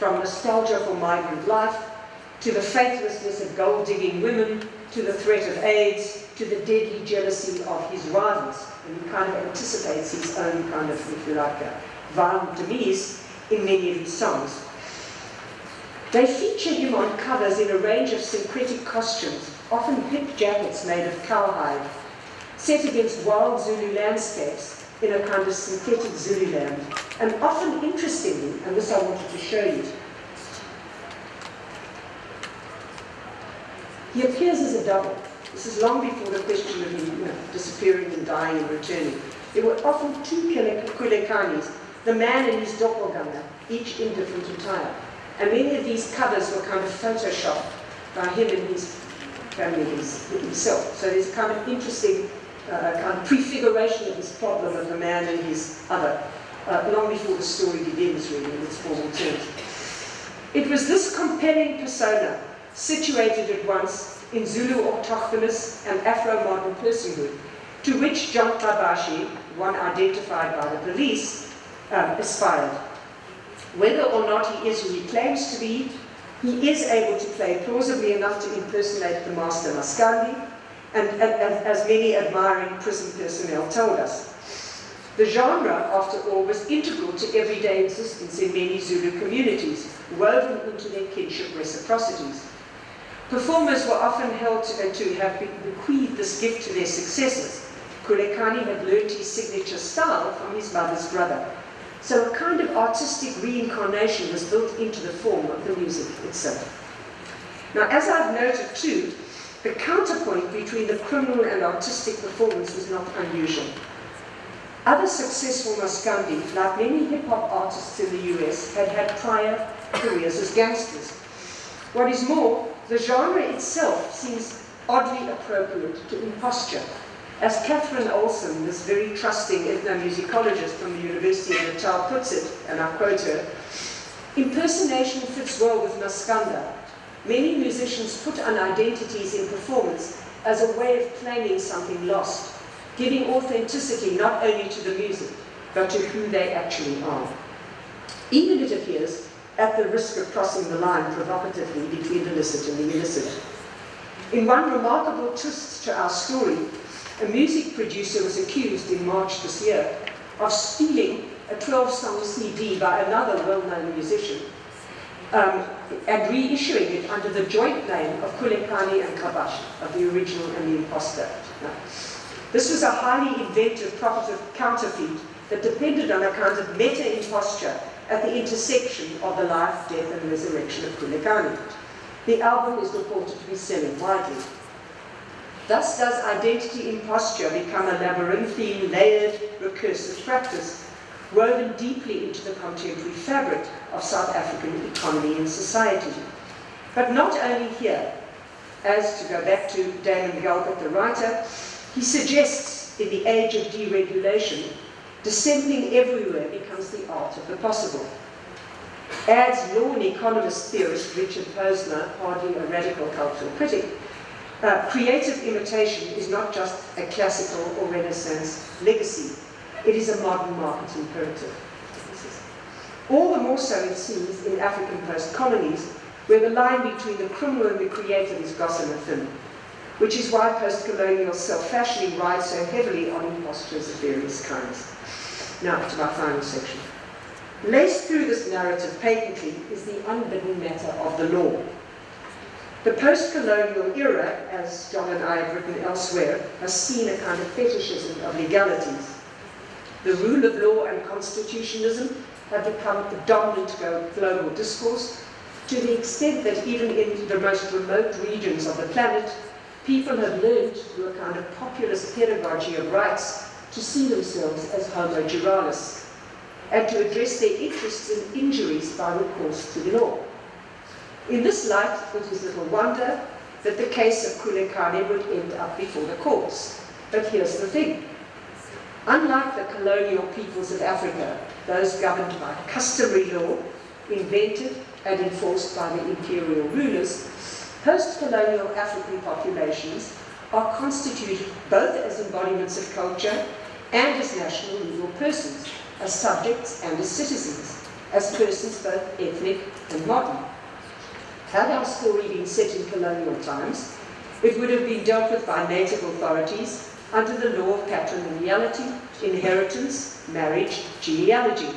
from nostalgia for migrant life, to the faithlessness of gold-digging women, to the threat of AIDS, to the deadly jealousy of his rivals. And he kind of anticipates his own kind of, if you like, violent demise in many of his songs. They feature him on covers in a range of syncretic costumes, often hip jackets made of cowhide, set against wild Zulu landscapes in a kind of synthetic Zululand. And often, interestingly, and this I wanted to show you, he appears as a double. This is long before the question of him disappearing and dying and returning. There were often two Kulekanis, the man and his doppelganger, each in different attire. And many of these covers were kind of photoshopped by him and his family himself. So there's a kind of interesting kind of prefiguration of this problem of the man and his other, long before the story begins, really, in its formal terms. It was this compelling persona, situated at once in Zulu autochthonous and Afro-modern personhood, to which John Kabashi, one identified by the police, aspired. Whether or not he is who he claims to be, he is able to play plausibly enough to impersonate the master Maskandi, and as many admiring prison personnel told us. The genre, after all, was integral to everyday existence in many Zulu communities, woven into their kinship reciprocities. Performers were often held to have bequeathed this gift to their successors. Kulekani had learned his signature style from his mother's brother. So a kind of artistic reincarnation was built into the form of the music itself. Now, as I've noted too, the counterpoint between the criminal and artistic performance was not unusual. Other successful Maskandi, like many hip-hop artists in the US, had had prior careers as gangsters. What is more, the genre itself seems oddly appropriate to imposture. As Catherine Olson, this very trusting ethnomusicologist from the University of Natal, puts it, and I quote her, impersonation fits well with Maskanda. Many musicians put on identities in performance as a way of claiming something lost, giving authenticity not only to the music, but to who they actually are. Even, it appears, at the risk of crossing the line provocatively between the licit and the illicit. In one remarkable twist to our story, a music producer was accused in March this year of stealing a 12-song CD by another well-known musician and reissuing it under the joint name of Kulekani and Kabashi, of the original and the imposter. Now, this was a highly inventive, provocative counterfeit that depended on a kind of meta-imposture at the intersection of the life, death, and resurrection of Kulekani. The album is reported to be selling widely. Thus does identity imposture become a labyrinthine, layered, recursive practice, woven deeply into the contemporary fabric of South African economy and society. But not only here, as, to go back to Damon Galbert, the writer, he suggests in the age of deregulation, dissembling everywhere becomes the art of the possible. Adds law and economist theorist Richard Posner, hardly a radical cultural critic, creative imitation is not just a classical or Renaissance legacy, it is a modern market imperative. All the more so, it seems, in African post-colonies, where the line between the criminal and the creative is gossamer thin, which is why post-colonial self-fashioning rides so heavily on impostures of various kinds. Now, to my final section. Laced through this narrative patently is the unbidden matter of the law. The post-colonial era, as John and I have written elsewhere, has seen a kind of fetishism of legalities. The rule of law and constitutionalism have become the dominant global discourse, to the extent that even in the most remote regions of the planet, people have learned through a kind of populist pedagogy of rights to see themselves as homo juralis, and to address their interests and injuries by recourse to the law. In this light, it is little wonder that the case of Kulekani would end up before the courts. But here's the thing. Unlike the colonial peoples of Africa, those governed by customary law, invented and enforced by the imperial rulers, post-colonial African populations are constituted both as embodiments of culture and as national legal persons, as subjects and as citizens. as persons both ethnic and modern. Had our story been set in colonial times, it would have been dealt with by native authorities under the law of patrilineality, inheritance, marriage, genealogy.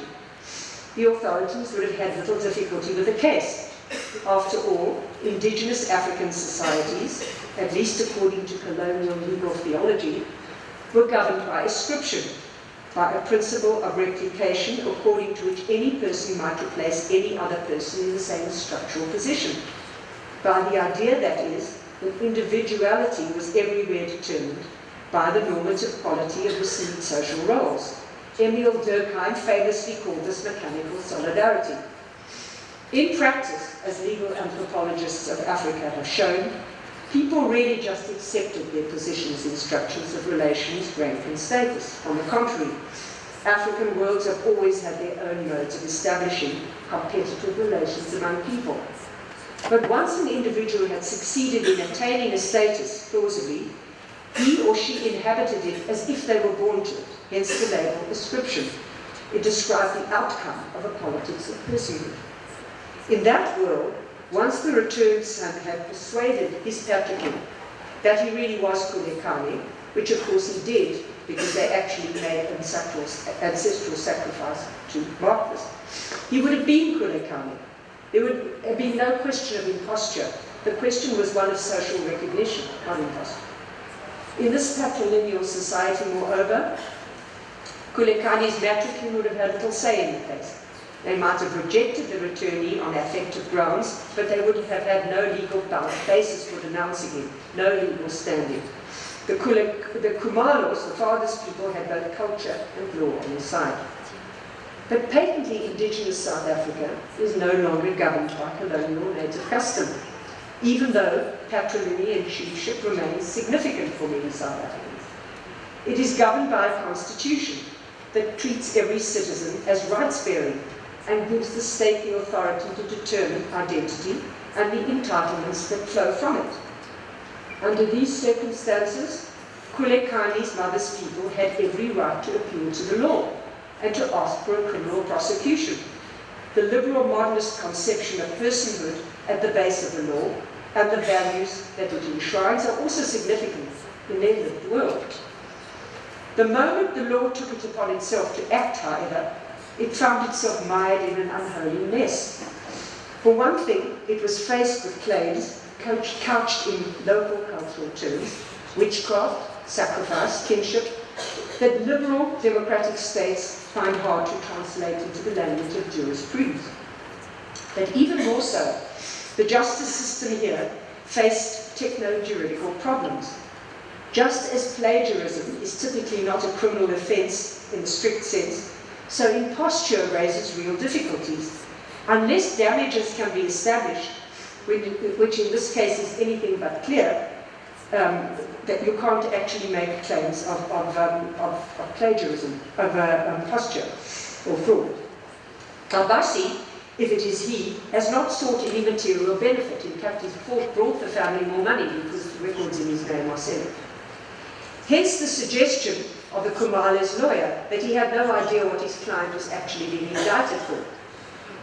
The authorities would have had little difficulty with the case. After all, indigenous African societies, at least according to colonial legal theology, were governed by ascription, by a principle of replication according to which any person might replace any other person in the same structural position, by the idea, that is, that individuality was everywhere determined by the normative quality of received social roles. Emile Durkheim famously called this mechanical solidarity. In practice, as legal anthropologists of Africa have shown, people really just accepted their positions in structures of relations, rank and status. On the contrary, African worlds have always had their own modes of establishing competitive relations among people. But once an individual had succeeded in attaining a status, plausibly, he or she inhabited it as if they were born to it, hence the label ascription. It described the outcome of a politics of personhood. In that world, once the returned son had persuaded his patriarch that he really was Kulekane, which of course he did because they actually made an ancestral sacrifice to mark this, he would have been Kulekane. There would have been no question of imposture. The question was one of social recognition, not imposture. In this patrilineal society, moreover, Kulekane's matricule would have had little say in the case. They might have rejected the returnee on affective grounds, but they would have had no legal basis for denouncing him, no legal standing. The Comaroff, the farthest people, had both culture and law on their side. But patently indigenous South Africa is no longer governed by colonial native custom, even though patrilineal and chiefship remains significant for many South Africans. It is governed by a constitution that treats every citizen as rights-bearing and gives the state the authority to determine identity and the entitlements that flow from it. Under these circumstances, Kulekane's mother's people had every right to appeal to the law and to ask for a criminal prosecution. The liberal modernist conception of personhood at the base of the law and the values that it enshrines are also significant in their lived world. The moment the law took it upon itself to act, however, it found itself mired in an unholy mess. For one thing, it was faced with claims couched in local cultural terms, witchcraft, sacrifice, kinship, that liberal democratic states find hard to translate into the language of jurisprudence. But even more so, the justice system here faced techno-juridical problems. Just as plagiarism is typically not a criminal offence in the strict sense, so imposture raises real difficulties. Unless damages can be established, which in this case is anything but clear, that you can't actually make claims of plagiarism, of imposture or fraud. Kabasi, if it is he, has not sought any material benefit. In fact, he's brought the family more money because the records in his name are selling. Hence the suggestion of the Kumala's lawyer that he had no idea what his client was actually being indicted for.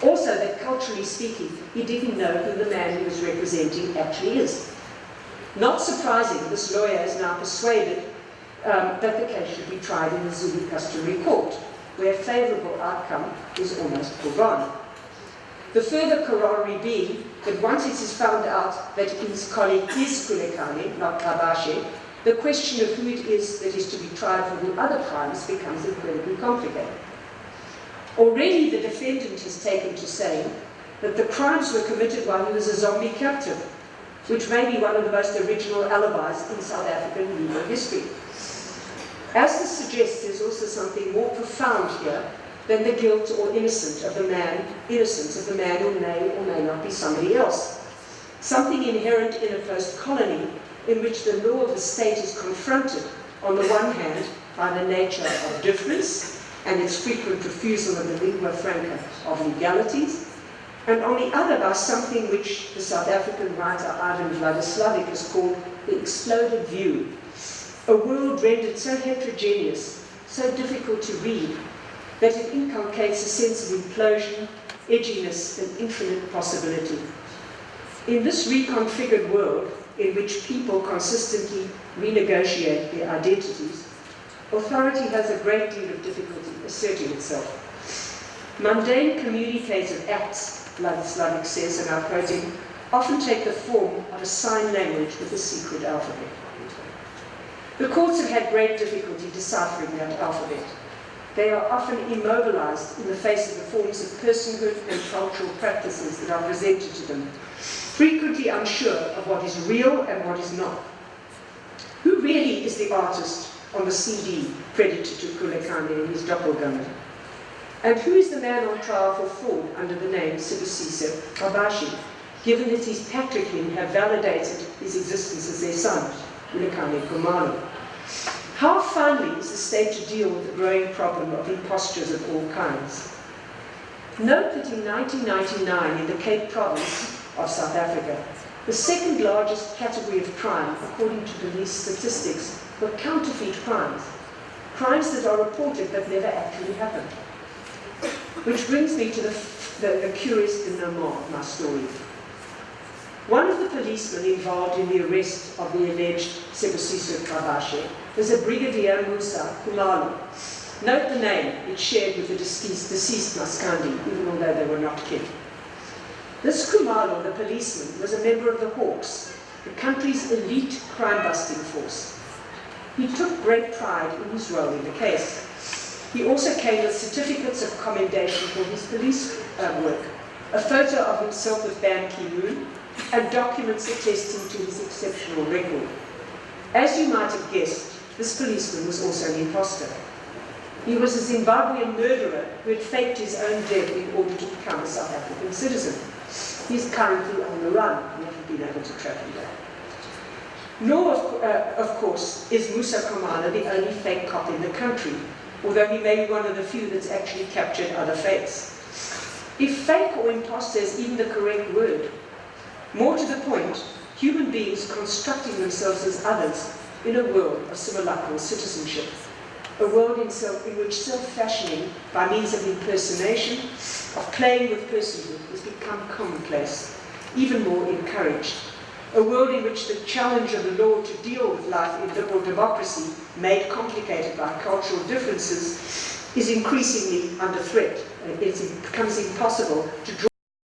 Also that culturally speaking, he didn't know who the man he was representing actually is. Not surprising, this lawyer is now persuaded that the case should be tried in the Zulu customary court, where a favourable outcome is almost foregone. The further corollary being that once it is found out that his colleague is Kulekane, not Kabashe, the question of who it is that is to be tried for the other crimes becomes incredibly complicated. Already the defendant has taken to saying that the crimes were committed while he was a zombie captive, which may be one of the most original alibis in South African legal history. As this suggests, there's also something more profound here than the guilt or innocence of the man who may or may not be somebody else. Something inherent in a post-colony in which the law of the state is confronted, on the one hand, by the nature of difference and its frequent refusal of the lingua franca of legalities, and on the other by something which the South African writer Ivan Vladislavic has called the exploded view, a world rendered so heterogeneous, so difficult to read, that it inculcates a sense of implosion, edginess, and infinite possibility. In this reconfigured world, in which people consistently renegotiate their identities, authority has a great deal of difficulty asserting itself. Mundane communicative acts, like Slavic says, and I'm quoting, often take the form of a sign language with a secret alphabet. The courts have had great difficulty deciphering that alphabet. They are often immobilized in the face of the forms of personhood and cultural practices that are presented to them, frequently unsure of what is real and what is not. Who really is the artist on the CD credited to Kulekane and his doppelganger? And who is the man on trial for fraud under the name Sibusiso Kabashi, given that his patricline have validated his existence as their son, Kulekane Comaroff? How finally is the state to deal with the growing problem of impostures of all kinds? Note that in 1999, in the Cape Province of South Africa, the second largest category of crime, according to police statistics, were counterfeit crimes. Crimes that are reported but never actually happened. Which brings me to the curious denouement of my story. One of the policemen involved in the arrest of the alleged Sibusiso Kabashi was a Brigadier Musa Kumalo. Note the name it shared with the deceased Maskandi, even although they were not kin. This Kumalo, the policeman, was a member of the Hawks, the country's elite crime-busting force. He took great pride in his role in the case. He also came with certificates of commendation for his police work, a photo of himself with Ban Ki-moon, and documents attesting to his exceptional record. As you might have guessed, this policeman was also an imposter. He was a Zimbabwean murderer who had faked his own death in order to become a South African citizen. He's currently on the run. We haven't been able to track him down. Nor, of course, is Musa Komala the only fake cop in the country, although he may be one of the few that's actually captured other fakes. If fake or imposter is even the correct word, more to the point, human beings constructing themselves as others in a world of simulacral citizenship, a world in which self-fashioning by means of impersonation, of playing with personhood, has become commonplace, even more encouraged, a world in which the challenge of the law to deal with life in liberal democracy, made complicated by cultural differences, is increasingly under threat. It becomes impossible to draw